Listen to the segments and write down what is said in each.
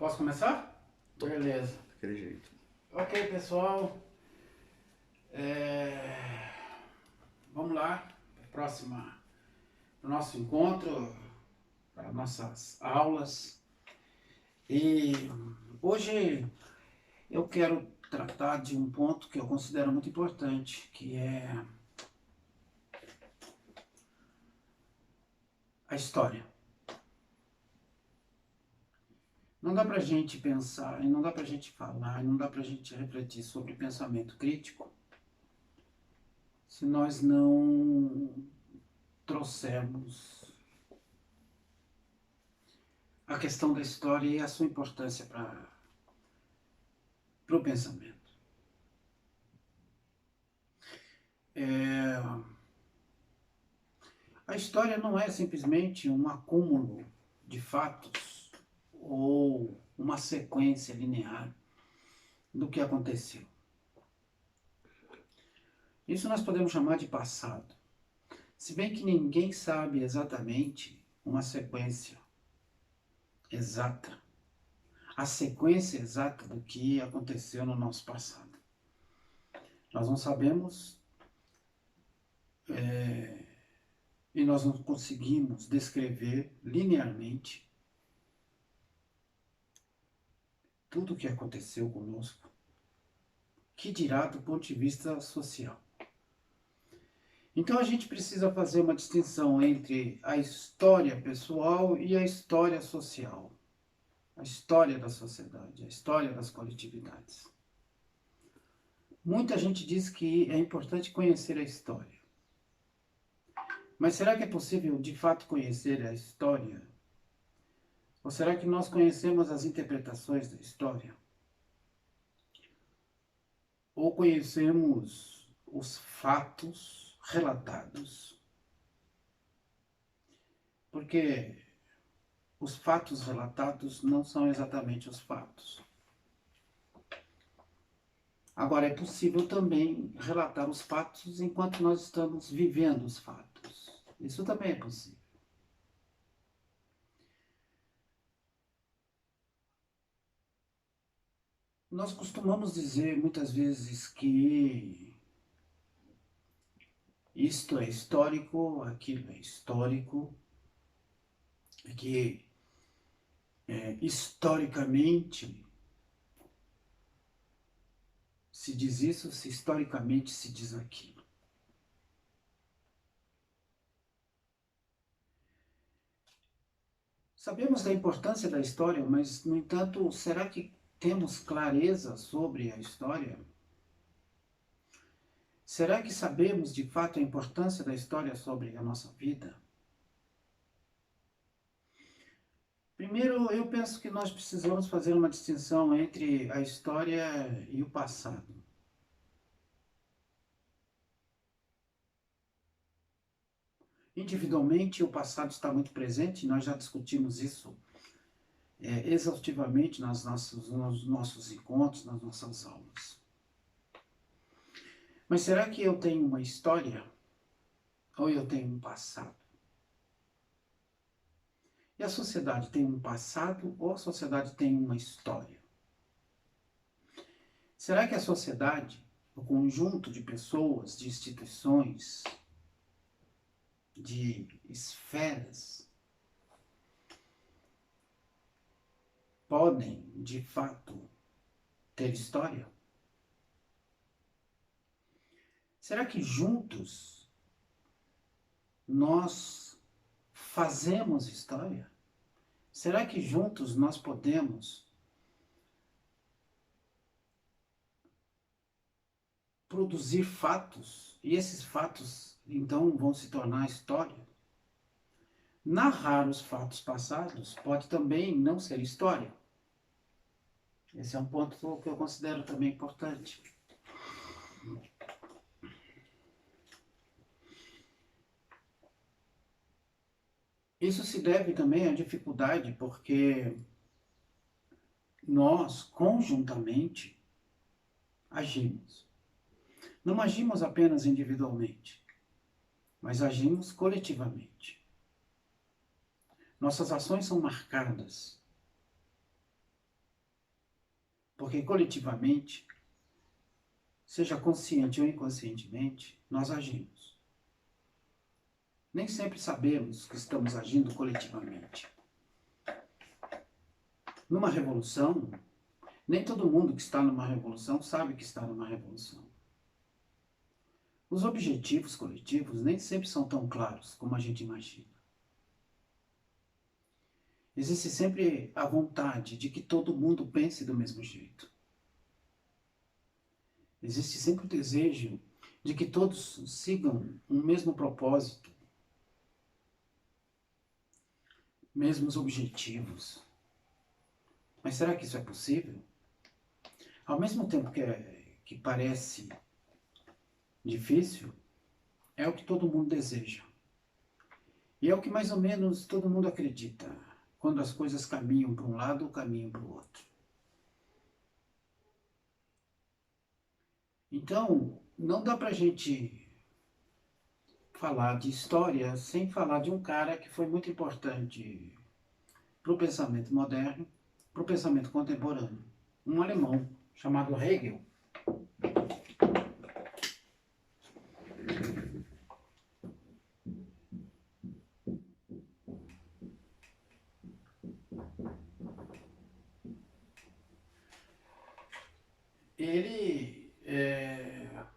Posso começar? Beleza. Daquele jeito. Ok, pessoal. É, Vamos lá. Próxima. O nosso encontro, para nossas aulas. E hoje eu quero tratar de um ponto que eu considero muito importante, que é a história. Não dá pra gente pensar, e não dá pra gente falar, e não dá pra gente refletir sobre pensamento crítico se nós não trouxermos a questão da história e a sua importância para o pensamento. A história não é simplesmente um acúmulo de fatos ou uma sequência linear do que aconteceu. Isso nós podemos chamar de passado. Se bem que ninguém sabe exatamente uma sequência exata, a sequência exata do que aconteceu no nosso passado. Nós não sabemos e nós não conseguimos descrever linearmente tudo o que aconteceu conosco, que dirá do ponto de vista social. Então a gente precisa fazer uma distinção entre a história pessoal e a história social, a história da sociedade, a história das coletividades. Muita gente diz que é importante conhecer a história. Mas será que é possível de fato conhecer a história? Ou será que nós conhecemos as interpretações da história? Ou conhecemos os fatos relatados? Porque os fatos relatados não são exatamente os fatos. Agora, é possível também relatar os fatos enquanto nós estamos vivendo os fatos. Isso também é possível. Nós costumamos dizer muitas vezes que isto é histórico, aquilo é histórico, que historicamente se diz isso, se historicamente se diz aquilo. Sabemos da importância da história, mas, no entanto, será que temos clareza sobre a história? Será que sabemos de fato a importância da história sobre a nossa vida? Primeiro, eu penso que nós precisamos fazer uma distinção entre a história e o passado. Individualmente, o passado está muito presente, nós já discutimos isso exaustivamente nos nossos encontros, nas nossas aulas. Mas será que eu tenho uma história ou eu tenho um passado? E a sociedade tem um passado ou a sociedade tem uma história? Será que a sociedade, o conjunto de pessoas, de instituições, de esferas, podem, de fato, ter história? Será que juntos nós fazemos história? Será que juntos nós podemos produzir fatos e esses fatos então vão se tornar história? Narrar os fatos passados pode também não ser história. Esse é um ponto que eu considero também importante. Isso se deve também à dificuldade, porque nós, conjuntamente, agimos. Não agimos apenas individualmente, mas agimos coletivamente. Nossas ações são marcadas Porque coletivamente, seja consciente ou inconscientemente, nós agimos. Nem sempre sabemos que estamos agindo coletivamente. Numa revolução, nem todo mundo que está numa revolução sabe que está numa revolução. Os objetivos coletivos nem sempre são tão claros como a gente imagina. Existe sempre a vontade de que todo mundo pense do mesmo jeito. Existe sempre o desejo de que todos sigam um mesmo propósito, mesmos objetivos. Mas será que isso é possível? Ao mesmo tempo que parece difícil, é o que todo mundo deseja. E é o que mais ou menos todo mundo acredita, quando as coisas caminham para um lado ou caminham para o outro. Então, não dá para a gente falar de história sem falar de um cara que foi muito importante para o pensamento moderno, para o pensamento contemporâneo. Um alemão chamado Hegel. Ele,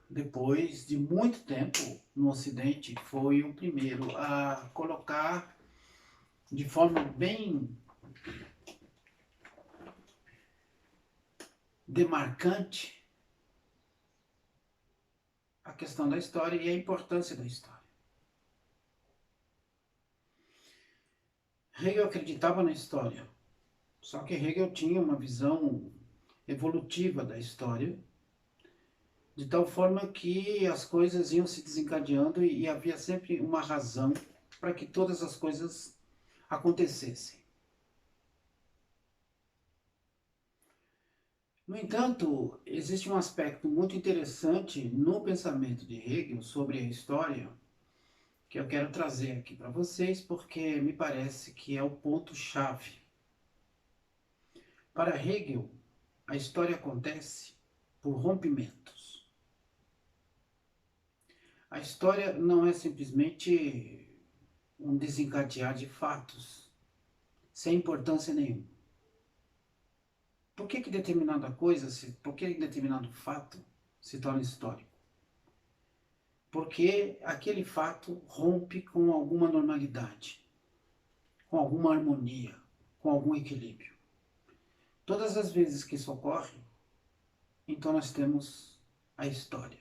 depois de muito tempo no Ocidente, foi o primeiro a colocar de forma bem demarcante a questão da história e a importância da história. Hegel acreditava na história, só que Hegel tinha uma visão evolutiva da história, de tal forma que as coisas iam se desencadeando e havia sempre uma razão para que todas as coisas acontecessem. No entanto, existe um aspecto muito interessante no pensamento de Hegel sobre a história, que eu quero trazer aqui para vocês, porque me parece que é o ponto-chave. Para Hegel, a história acontece por rompimentos. A história não é simplesmente um desencadear de fatos, sem importância nenhuma. Por que determinada coisa, por que determinado fato se torna histórico? Porque aquele fato rompe com alguma normalidade, com alguma harmonia, com algum equilíbrio. Todas as vezes que isso ocorre, então nós temos a história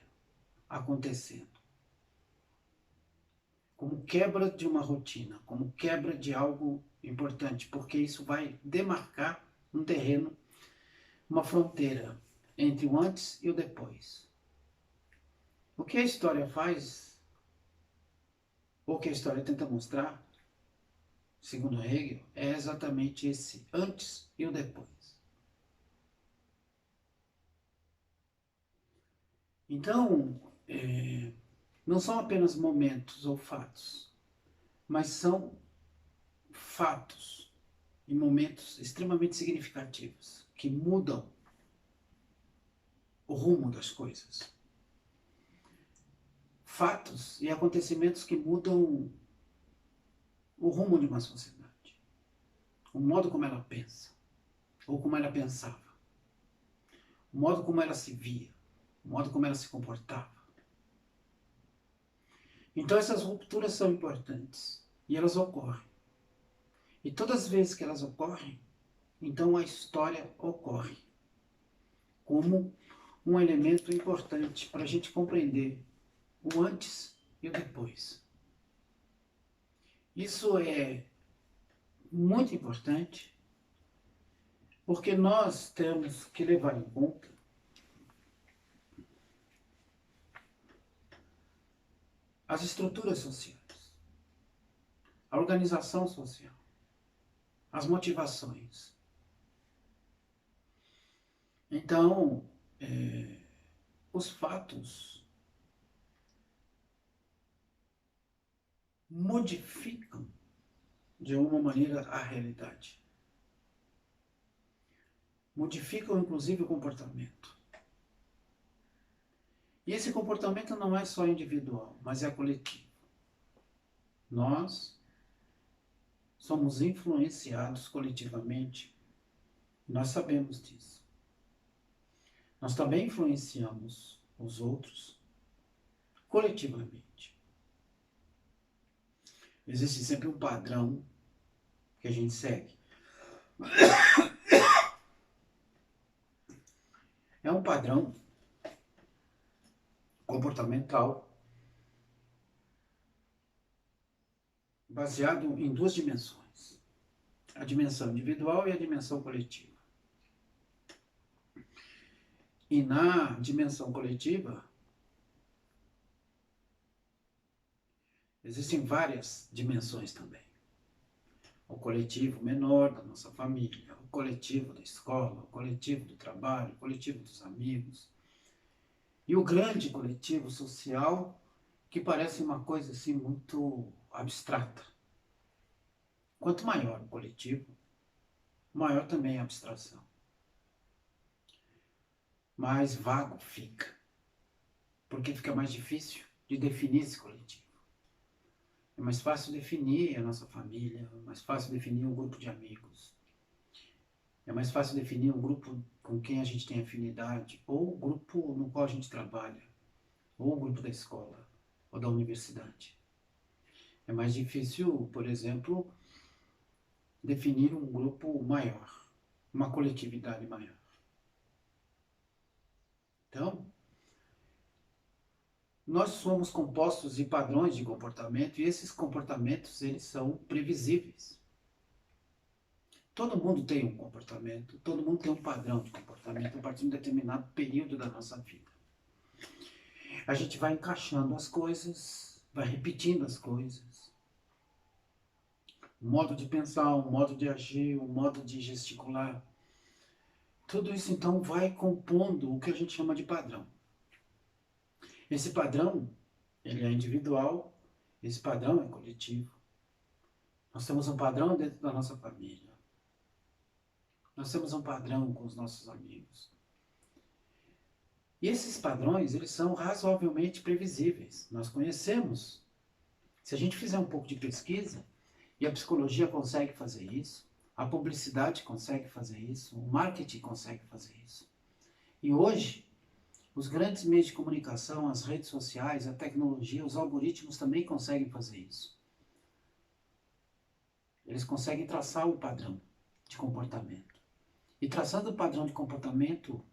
acontecendo. Como quebra de uma rotina, como quebra de algo importante, porque isso vai demarcar um terreno, uma fronteira entre o antes e o depois. O que a história faz, ou o que a história tenta mostrar, segundo Hegel, é exatamente esse antes e o depois. Então, não são apenas momentos ou fatos, mas são fatos e momentos extremamente significativos que mudam o rumo das coisas. Fatos e acontecimentos que mudam o rumo de uma sociedade, o modo como ela pensa, ou como ela pensava, o modo como ela se via, o modo como ela se comportava. Então essas rupturas são importantes e elas ocorrem. E todas as vezes que elas ocorrem, então a história ocorre como um elemento importante para a gente compreender o antes e o depois. Isso é muito importante porque nós temos que levar em conta as estruturas sociais, a organização social, as motivações. Então, os fatos modificam de alguma maneira a realidade. modificam inclusive o comportamento. E esse comportamento não é só individual, mas é coletivo. Nós somos influenciados coletivamente, nós sabemos disso. Nós também influenciamos os outros coletivamente. Existe sempre um padrão que a gente segue. É um padrão comportamental baseado em duas dimensões: a dimensão individual e a dimensão coletiva. E na dimensão coletiva, existem várias dimensões também. O coletivo menor da nossa família, o coletivo da escola, o coletivo do trabalho, o coletivo dos amigos. E o grande coletivo social, que parece uma coisa assim muito abstrata. Quanto maior o coletivo, maior também a abstração. Mais vago fica, porque fica mais difícil de definir esse coletivo. É mais fácil definir a nossa família, é mais fácil definir um grupo de amigos, é mais fácil definir um grupo com quem a gente tem afinidade, ou o grupo no qual a gente trabalha, ou o grupo da escola, ou da universidade. É mais difícil, por exemplo, definir um grupo maior, uma coletividade maior. Então, nós somos compostos de padrões de comportamento e esses comportamentos, eles são previsíveis. Todo mundo tem um comportamento, todo mundo tem um padrão de comportamento a partir de um determinado período da nossa vida. A gente vai encaixando as coisas, vai repetindo as coisas. Um modo de pensar, um modo de agir, um modo de gesticular. Tudo isso então vai compondo o que a gente chama de padrão. Esse padrão, ele é individual, esse padrão é coletivo. Nós temos um padrão dentro da nossa família. Nós temos um padrão com os nossos amigos. E esses padrões, eles são razoavelmente previsíveis. Nós conhecemos. Se a gente fizer um pouco de pesquisa, e a psicologia consegue fazer isso, a publicidade consegue fazer isso, o marketing consegue fazer isso. E hoje, os grandes meios de comunicação, as redes sociais, a tecnologia, os algoritmos também conseguem fazer isso. Eles conseguem traçar o padrão de comportamento. E traçando o padrão de comportamento,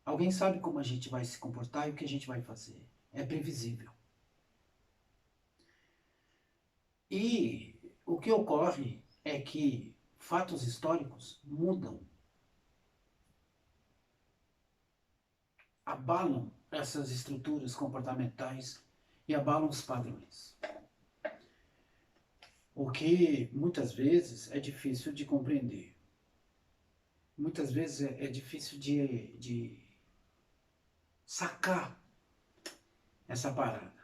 alguém sabe como a gente vai se comportar e o que a gente vai fazer. É previsível. E o que ocorre é que fatos históricos mudam, abalam essas estruturas comportamentais e abalam os padrões. O que muitas vezes é difícil de compreender. Muitas vezes é difícil de sacar essa parada.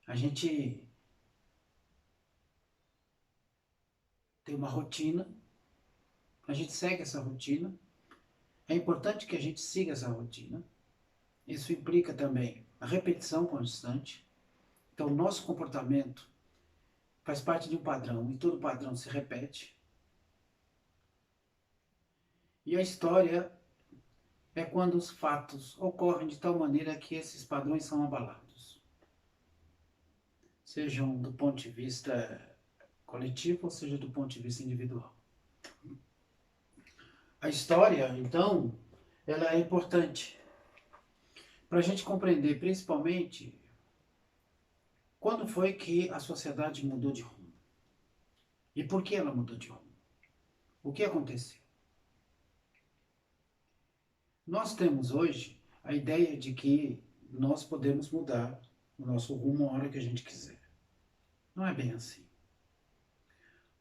A gente tem uma rotina, a gente segue essa rotina. É importante que a gente siga essa rotina. Isso implica também a repetição constante. Então, o nosso comportamento faz parte de um padrão e todo padrão se repete. E a história é quando os fatos ocorrem de tal maneira que esses padrões são abalados. Sejam do ponto de vista coletivo ou seja do ponto de vista individual. A história, então, ela é importante para a gente compreender, principalmente, quando foi que a sociedade mudou de rumo. E por que ela mudou de rumo? O que aconteceu? Nós temos hoje a ideia de que nós podemos mudar o nosso rumo a hora que a gente quiser. Não é bem assim.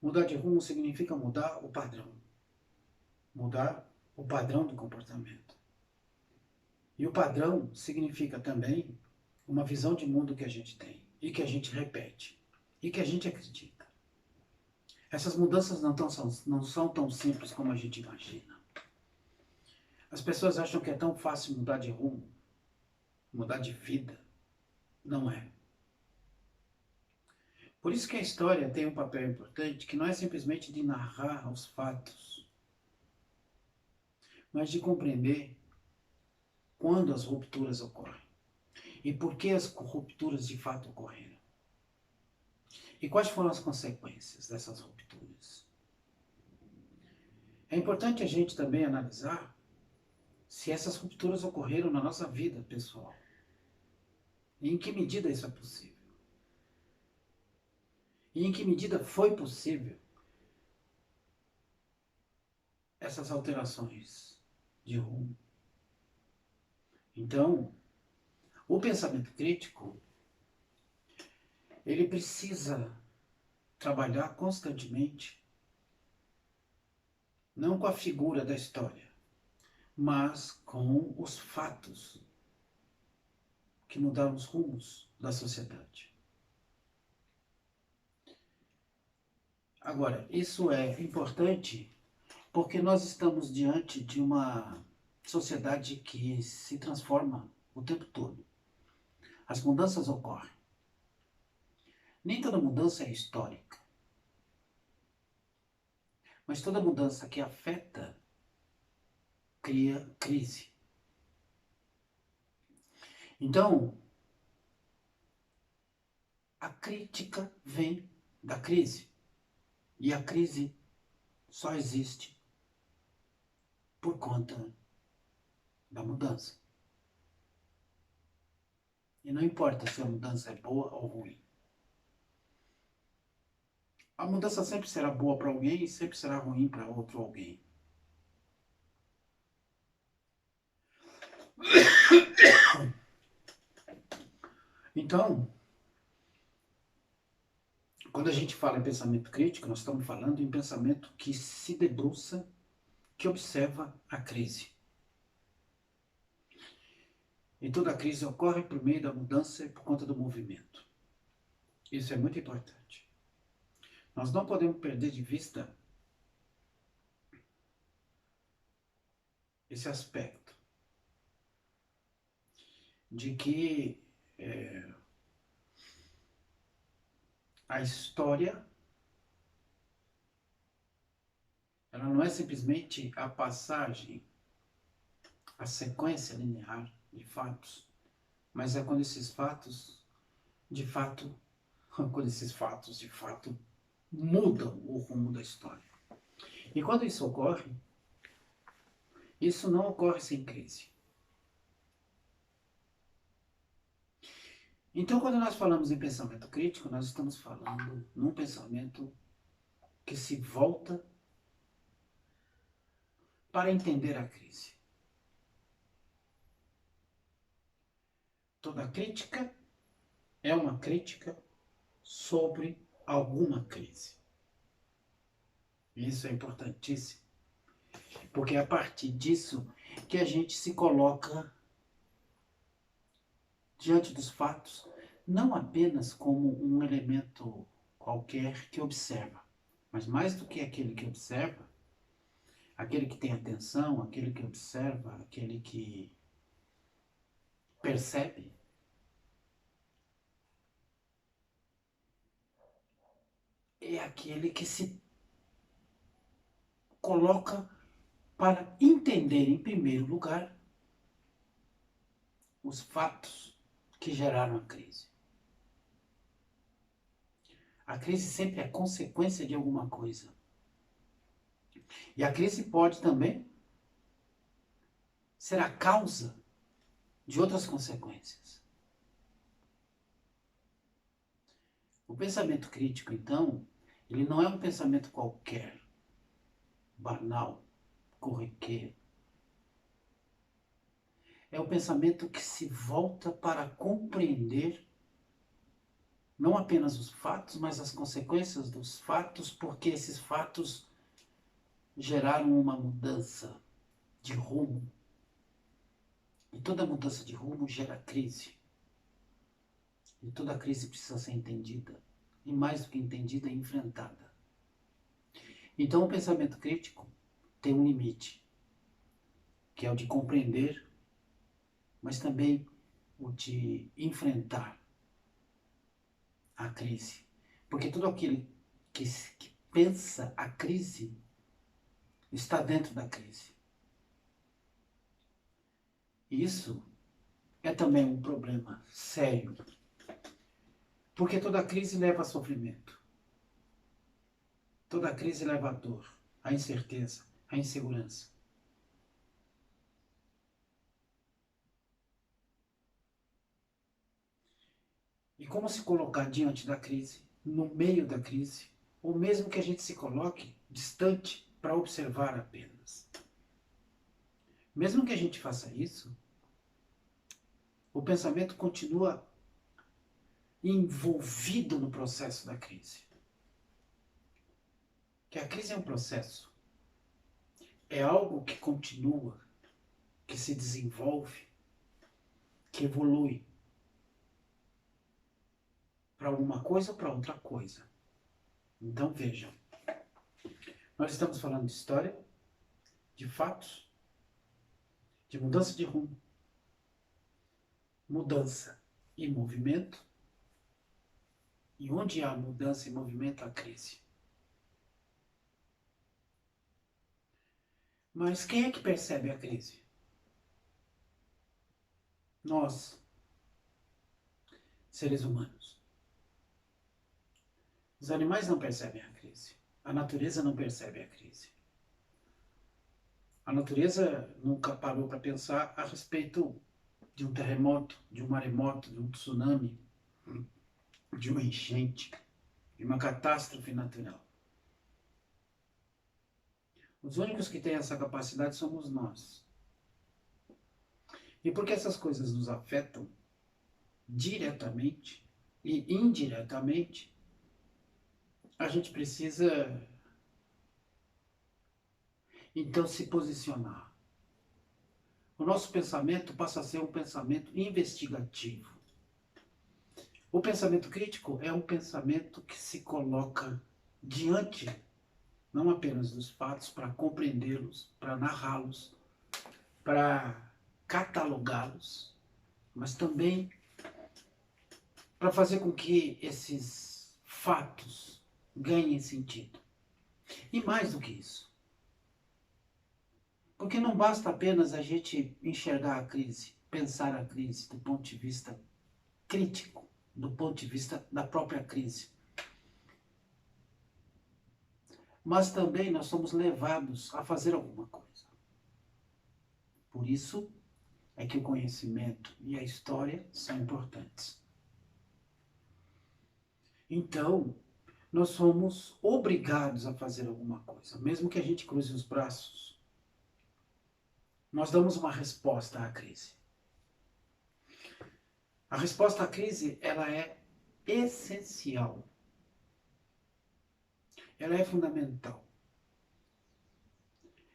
Mudar de rumo significa mudar o padrão. Mudar o padrão do comportamento. E o padrão significa também uma visão de mundo que a gente tem e que a gente repete e que a gente acredita. Essas mudanças não são tão simples como a gente imagina. As pessoas acham que é tão fácil mudar de rumo, mudar de vida. Não é. Por isso que a história tem um papel importante, que não é simplesmente de narrar os fatos, mas de compreender quando as rupturas ocorrem e por que as rupturas de fato ocorreram. E quais foram as consequências dessas rupturas. É importante a gente também analisar se essas rupturas ocorreram na nossa vida pessoal. E em que medida isso é possível. E em que medida foi possível essas alterações de rumo. Então, o pensamento crítico, ele precisa trabalhar constantemente, não com a figura da história, mas com os fatos que mudaram os rumos da sociedade. Agora, isso é importante porque nós estamos diante de uma sociedade que se transforma o tempo todo. As mudanças ocorrem. Nem toda mudança é histórica, mas toda mudança que afeta cria crise. Então, a crítica vem da crise. E a crise só existe por conta da mudança. E não importa se a mudança é boa ou ruim. A mudança sempre será boa para alguém e sempre será ruim para outro alguém. Então, quando a gente fala em pensamento crítico, nós estamos falando em pensamento que se debruça, que observa a crise. E toda crise ocorre por meio da mudança e por conta do movimento. Isso é muito importante. Nós não podemos perder de vista esse aspecto de que a história ela não é simplesmente a passagem, a sequência linear de fatos, mas é quando esses fatos, de fato, mudam o rumo da história. E quando isso ocorre, isso não ocorre sem crise. Então, quando nós falamos em pensamento crítico, nós estamos falando num pensamento que se volta para entender a crise. Toda crítica é uma crítica sobre alguma crise. Isso é importantíssimo, porque é a partir disso que a gente se coloca diante dos fatos, não apenas como um elemento qualquer que observa, mas mais do que aquele que observa, aquele que tem atenção, aquele que observa, aquele que percebe, é aquele que se coloca para entender, em primeiro lugar, os fatos que geraram a crise. A crise sempre é consequência de alguma coisa. E a crise pode também ser a causa de outras consequências. O pensamento crítico, então, ele não é um pensamento qualquer, banal, corriqueiro. É o pensamento que se volta para compreender não apenas os fatos, mas as consequências dos fatos, porque esses fatos geraram uma mudança de rumo. E toda mudança de rumo gera crise. E toda crise precisa ser entendida. E mais do que entendida, enfrentada. Então o pensamento crítico tem um limite, que é o de compreender, mas também o de enfrentar a crise. Porque tudo aquele que pensa a crise está dentro da crise. Isso é também um problema sério, porque toda crise leva a sofrimento. Toda crise leva a dor, a incerteza, a insegurança. E como se colocar diante da crise, no meio da crise, ou mesmo que a gente se coloque distante para observar apenas. Mesmo que a gente faça isso, o pensamento continua envolvido no processo da crise. Que a crise é um processo, é algo que continua, que se desenvolve, que evolui para alguma coisa ou para outra coisa. Então vejam, nós estamos falando de história, de fatos, de mudança de rumo, mudança e movimento, e onde há mudança e movimento, há crise. Mas quem é que percebe a crise? Nós, seres humanos. Os animais não percebem a crise. A natureza não percebe a crise. A natureza nunca parou para pensar a respeito de um terremoto, de um maremoto, de um tsunami, de uma enchente, de uma catástrofe natural. Os únicos que têm essa capacidade somos nós. E porque essas coisas nos afetam diretamente e indiretamente, a gente precisa então se posicionar. O nosso pensamento passa a ser um pensamento investigativo. O pensamento crítico é um pensamento que se coloca diante, não apenas dos fatos, para compreendê-los, para narrá-los, para catalogá-los, mas também para fazer com que esses fatos ganhem sentido. E mais do que isso, porque não basta apenas a gente enxergar a crise, pensar a crise do ponto de vista crítico, do ponto de vista da própria crise. Mas também nós somos levados a fazer alguma coisa. Por isso é que o conhecimento e a história são importantes. Então, nós somos obrigados a fazer alguma coisa, mesmo que a gente cruze os braços. Nós damos uma resposta à crise. A resposta à crise, ela é essencial. Ela é fundamental.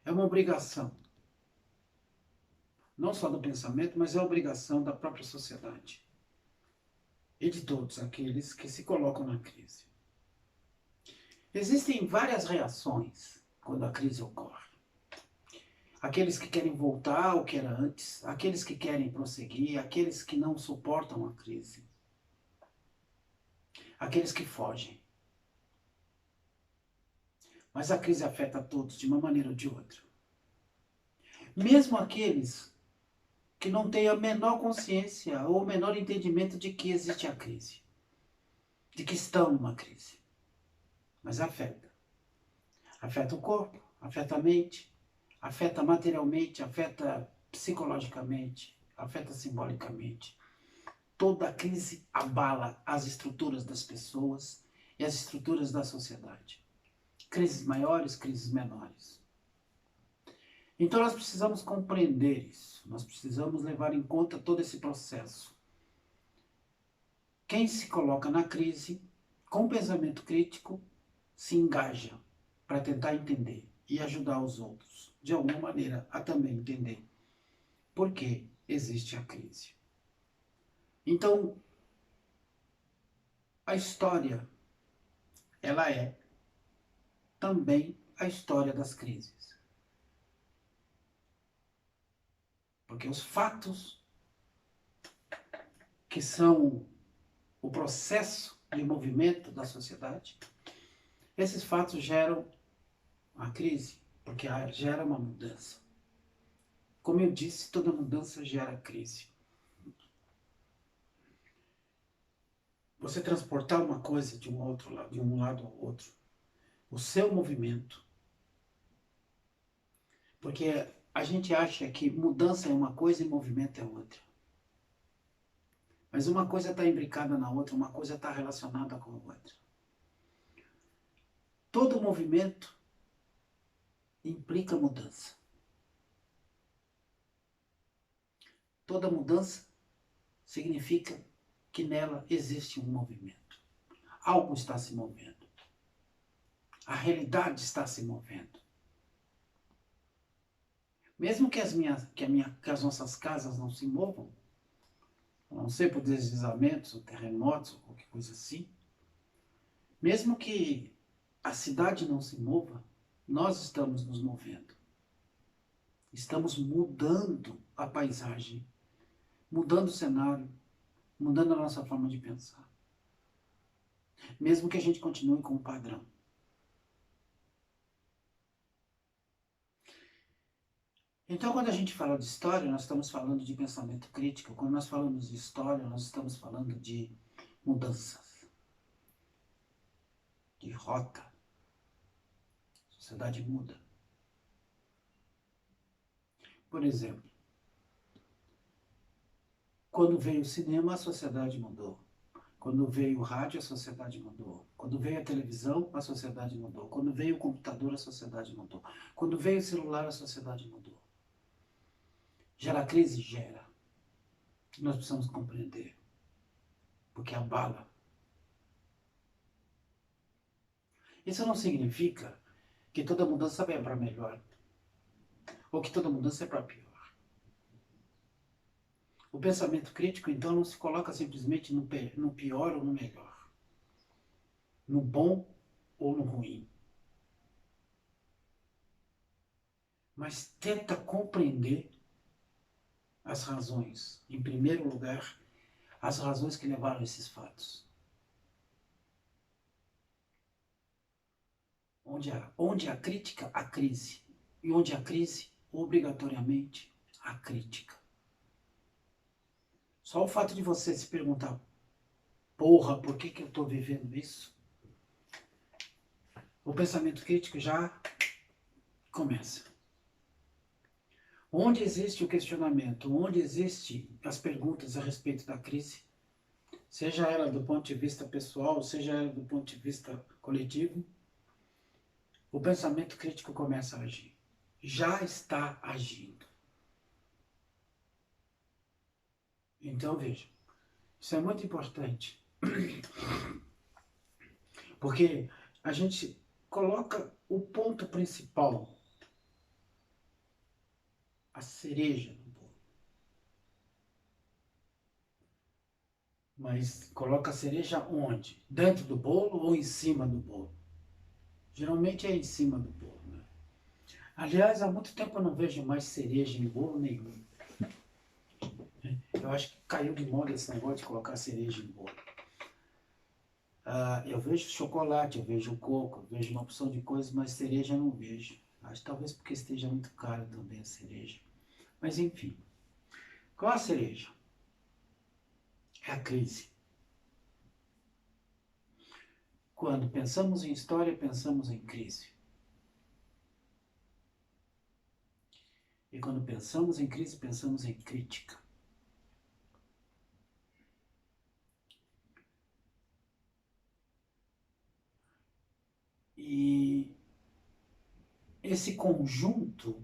É uma obrigação. Não só do pensamento, mas é a obrigação da própria sociedade. E de todos aqueles que se colocam na crise. Existem várias reações quando a crise ocorre. Aqueles que querem voltar ao que era antes, aqueles que querem prosseguir, aqueles que não suportam a crise, aqueles que fogem. Mas a crise afeta a todos de uma maneira ou de outra. Mesmo aqueles que não têm a menor consciência ou o menor entendimento de que existe a crise, de que estão numa crise. Mas afeta. Afeta o corpo, afeta a mente, afeta materialmente, afeta psicologicamente, afeta simbolicamente. Toda crise abala as estruturas das pessoas e as estruturas da sociedade. Crises maiores, crises menores. Então nós precisamos compreender isso, nós precisamos levar em conta todo esse processo. Quem se coloca na crise, com pensamento crítico, se engaja para tentar entender e ajudar os outros, de alguma maneira, a também entender por que existe a crise. Então, a história, ela é também a história das crises. Porque os fatos, que são o processo de movimento da sociedade, esses fatos geram a crise, porque gera uma mudança. Como eu disse, toda mudança gera crise. Você transportar uma coisa de um outro lado, de um lado ao outro, o seu movimento, porque a gente acha que mudança é uma coisa e movimento é outra. Mas uma coisa está imbricada na outra, uma coisa está relacionada com a outra. Todo movimento implica mudança. Toda mudança significa que nela existe um movimento. Algo está se movendo. A realidade está se movendo. Mesmo que as nossas casas não se movam, a não ser por deslizamentos, ou terremotos, ou qualquer coisa assim, mesmo que a cidade não se mova, nós estamos nos movendo. Estamos mudando a paisagem, mudando o cenário, mudando a nossa forma de pensar. Mesmo que a gente continue com o padrão. Então, quando a gente fala de história, nós estamos falando de pensamento crítico. Quando nós falamos de história, nós estamos falando de mudanças, de rota. A sociedade muda. Por exemplo, quando veio o cinema, a sociedade mudou. Quando veio o rádio, a sociedade mudou. Quando veio a televisão, a sociedade mudou. Quando veio o computador, a sociedade mudou. Quando veio o celular, a sociedade mudou. Gera crise? Gera. Nós precisamos compreender. Porque abala. Isso não significa que toda mudança é para melhor. Ou que toda mudança é para pior. O pensamento crítico, então, não se coloca simplesmente no pior ou no melhor. No bom ou no ruim. Mas tenta compreender as razões. Em primeiro lugar, as razões que levaram a esses fatos. Onde há crítica, há crise. E onde há crise, obrigatoriamente, há crítica. Só o fato de você se perguntar, porra, por que eu estou vivendo isso? O pensamento crítico já começa. Onde existe o questionamento, onde existem as perguntas a respeito da crise, seja ela do ponto de vista pessoal, seja ela do ponto de vista coletivo, o pensamento crítico começa a agir. Já está agindo. Então, veja, isso é muito importante. Porque a gente coloca o ponto principal, a cereja do bolo. Mas coloca a cereja onde? Dentro do bolo ou em cima do bolo? Geralmente é em cima do bolo, né? Aliás, há muito tempo eu não vejo mais cereja em bolo nenhum. Eu acho que caiu de moda esse negócio de colocar cereja em bolo. Eu vejo chocolate, eu vejo coco, eu vejo uma opção de coisas, mas cereja eu não vejo. Acho que talvez porque esteja muito caro também a cereja. Mas enfim. Qual a cereja? É a crise. Quando pensamos em história, pensamos em crise. E quando pensamos em crise, pensamos em crítica. E esse conjunto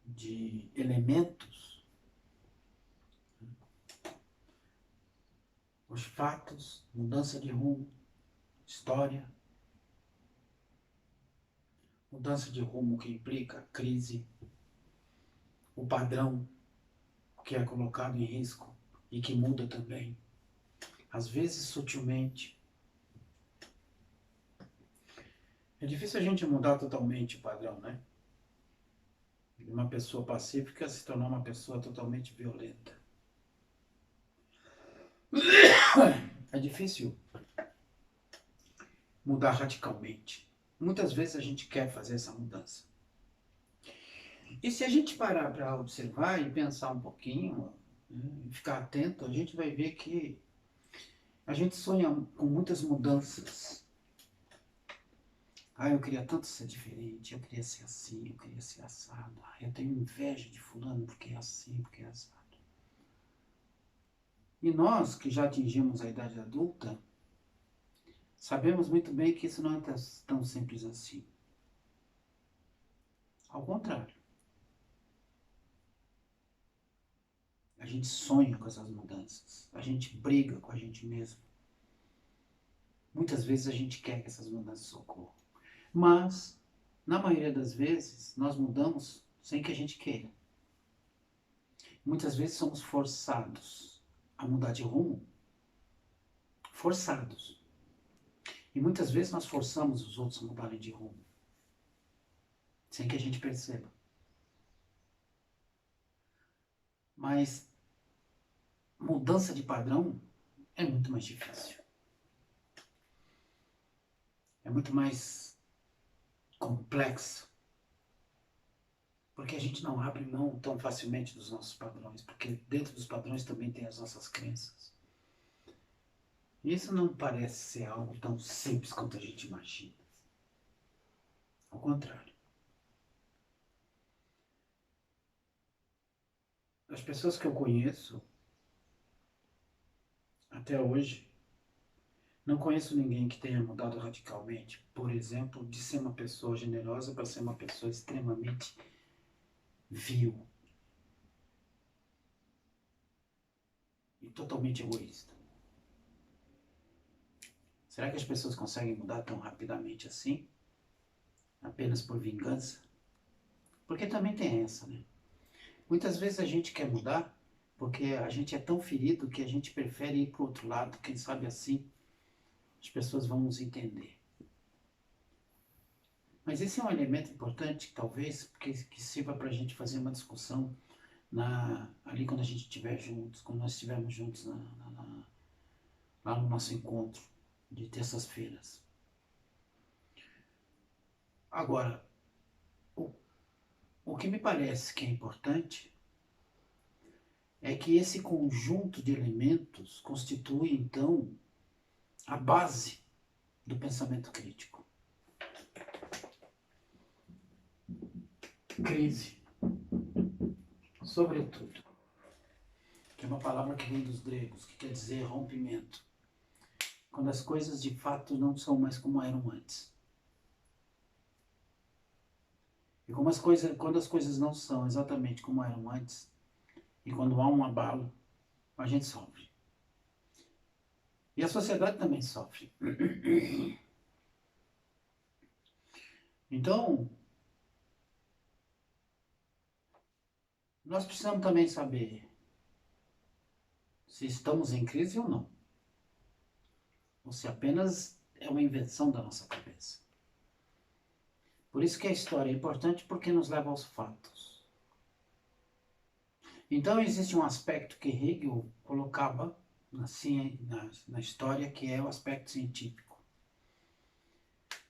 de elementos, os fatos, mudança de rumo, história, mudança de rumo que implica crise, o padrão que é colocado em risco e que muda também, às vezes sutilmente. É difícil a gente mudar totalmente o padrão, né? De uma pessoa pacífica se tornar uma pessoa totalmente violenta. É difícil mudar radicalmente. Muitas vezes a gente quer fazer essa mudança. E se a gente parar para observar e pensar um pouquinho, né, e ficar atento, a gente vai ver que a gente sonha com muitas mudanças. Ah, eu queria tanto ser diferente, eu queria ser assim, eu queria ser assado. Ah, eu tenho inveja de fulano porque é assim, porque é assado. E nós, que já atingimos a idade adulta, sabemos muito bem que isso não é tão simples assim. Ao contrário, a gente sonha com essas mudanças, a gente briga com a gente mesmo. Muitas vezes a gente quer que essas mudanças ocorram. Mas, na maioria das vezes, nós mudamos sem que a gente queira. Muitas vezes somos forçados a mudar de rumo, forçados. E muitas vezes nós forçamos os outros a mudarem de rumo, sem que a gente perceba. Mas mudança de padrão é muito mais difícil. É muito mais complexo. Porque a gente não abre mão tão facilmente dos nossos padrões. Porque dentro dos padrões também tem as nossas crenças. E isso não parece ser algo tão simples quanto a gente imagina. Ao contrário. As pessoas que eu conheço, até hoje, não conheço ninguém que tenha mudado radicalmente. Por exemplo, de ser uma pessoa generosa para ser uma pessoa extremamente vil e totalmente egoísta. Será que as pessoas conseguem mudar tão rapidamente assim? Apenas por vingança? Porque também tem essa, né? Muitas vezes a gente quer mudar porque a gente é tão ferido que a gente prefere ir para o outro lado. Quem sabe assim as pessoas vão nos entender. Mas esse é um elemento importante, talvez, que sirva para a gente fazer uma discussão ali quando a gente estiver juntos, quando nós estivermos juntos lá no nosso encontro de terças-feiras. Agora, o, o que me parece que é importante é que esse conjunto de elementos constitui, então, a base do pensamento crítico. Crise, sobretudo, que é uma palavra que vem dos gregos, que quer dizer rompimento. Quando as coisas de fato não são mais como eram antes. E quando as coisas não são exatamente como eram antes, e quando há um abalo, a gente sofre. E a sociedade também sofre. Então, nós precisamos também saber se estamos em crise ou não. Ou se apenas é uma invenção da nossa cabeça. Por isso que a história é importante, porque nos leva aos fatos. Então existe um aspecto que Hegel colocava na história, que é o aspecto científico.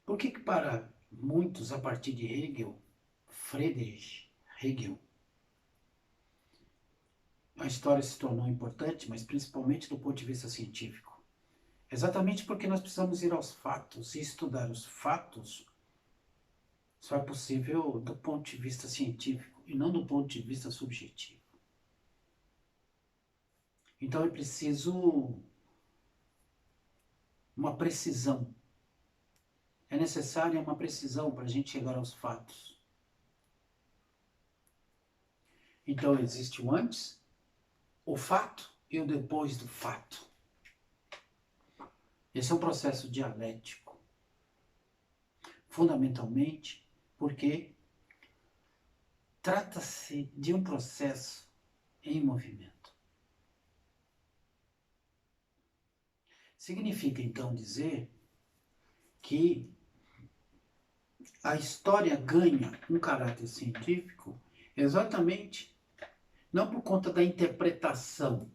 Por que para muitos, a partir de Hegel, Friedrich Hegel, a história se tornou importante, mas principalmente do ponto de vista científico? Exatamente porque nós precisamos ir aos fatos e estudar os fatos só é possível do ponto de vista científico e não do ponto de vista subjetivo. Então é preciso uma precisão. É necessária uma precisão para a gente chegar aos fatos. Então existe o antes, o fato e o depois do fato. Esse é um processo dialético. Fundamentalmente porque trata-se de um processo em movimento. Significa então dizer que a história ganha um caráter científico exatamente não por conta da interpretação,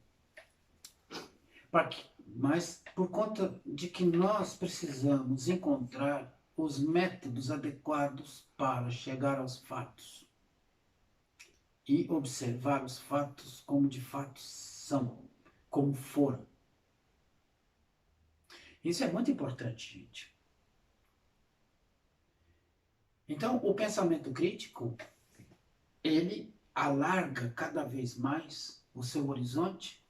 mas por conta de que nós precisamos encontrar os métodos adequados para chegar aos fatos e observar os fatos como de fato são, como foram. Isso é muito importante, gente. Então, o pensamento crítico, ele alarga cada vez mais o seu horizonte,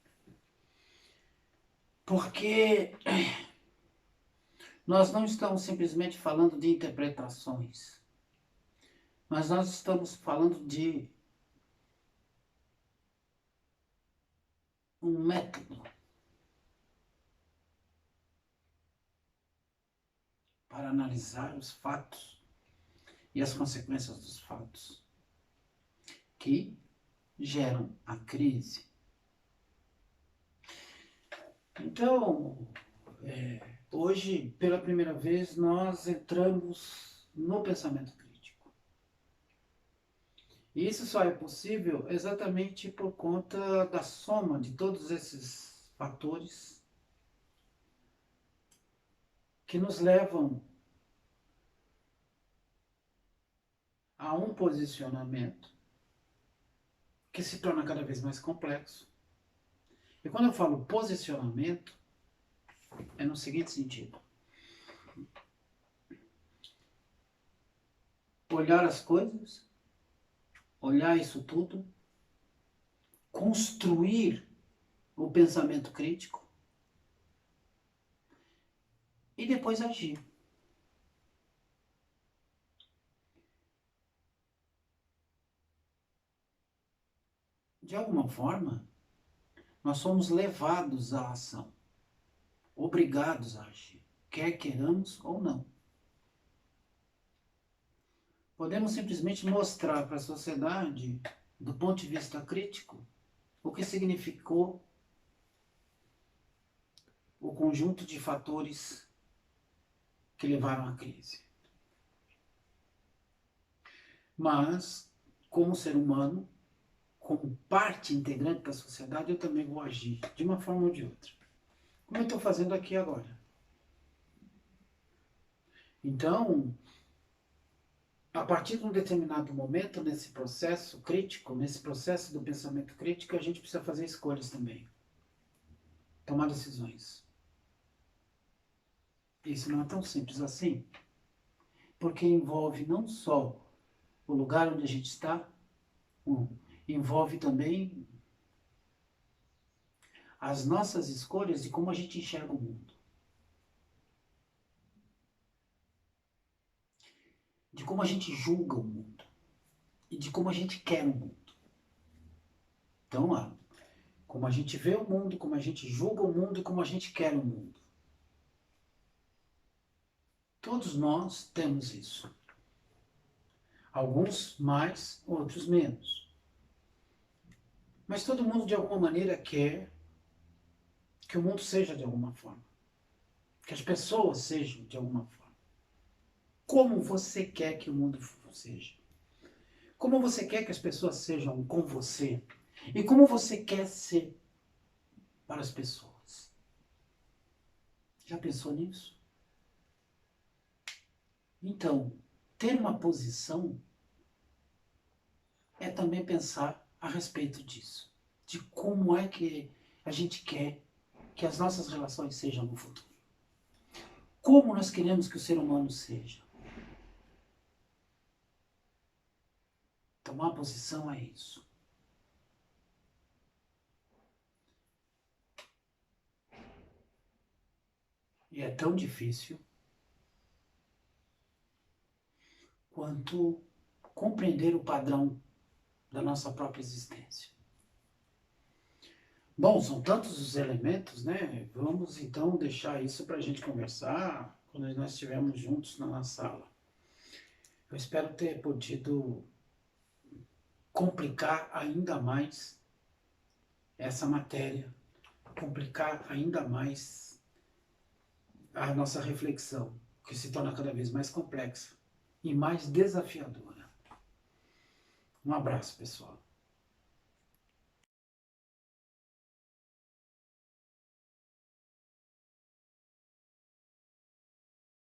porque nós não estamos simplesmente falando de interpretações, mas nós estamos falando de um método para analisar os fatos e as consequências dos fatos que geram a crise. Então, hoje, pela primeira vez, nós entramos no pensamento crítico. E isso só é possível exatamente por conta da soma de todos esses fatores que nos levam a um posicionamento que se torna cada vez mais complexo. E quando eu falo posicionamento, é no seguinte sentido: olhar as coisas, olhar isso tudo, construir o pensamento crítico e depois agir. De alguma forma, nós somos levados à ação, obrigados a agir, quer queiramos ou não. Podemos simplesmente mostrar para a sociedade, do ponto de vista crítico, o que significou o conjunto de fatores que levaram à crise. Mas, como ser humano, como parte integrante da sociedade, eu também vou agir, de uma forma ou de outra. Como eu estou fazendo aqui agora. Então, a partir de um determinado momento, nesse processo crítico, nesse processo do pensamento crítico, a gente precisa fazer escolhas também. Tomar decisões. Isso não é tão simples assim, porque envolve não só o lugar onde a gente está, envolve também as nossas escolhas de como a gente enxerga o mundo. De como a gente julga o mundo. E de como a gente quer o mundo. Então, como a gente vê o mundo, como a gente julga o mundo e como a gente quer o mundo. Todos nós temos isso. Alguns mais, outros menos. Mas todo mundo, de alguma maneira, quer que o mundo seja de alguma forma. Que as pessoas sejam de alguma forma. Como você quer que o mundo seja? Como você quer que as pessoas sejam com você? E como você quer ser para as pessoas? Já pensou nisso? Então, ter uma posição é também pensar a respeito disso. De como é que a gente quer que as nossas relações sejam no futuro. Como nós queremos que o ser humano seja. Tomar posição é isso. E é tão difícil quanto compreender o padrão da nossa própria existência. Bom, são tantos os elementos, né? Vamos então deixar isso para a gente conversar quando nós estivermos juntos na sala. Eu espero ter podido complicar ainda mais essa matéria, complicar ainda mais a nossa reflexão, que se torna cada vez mais complexa e mais desafiadora. Um abraço, pessoal.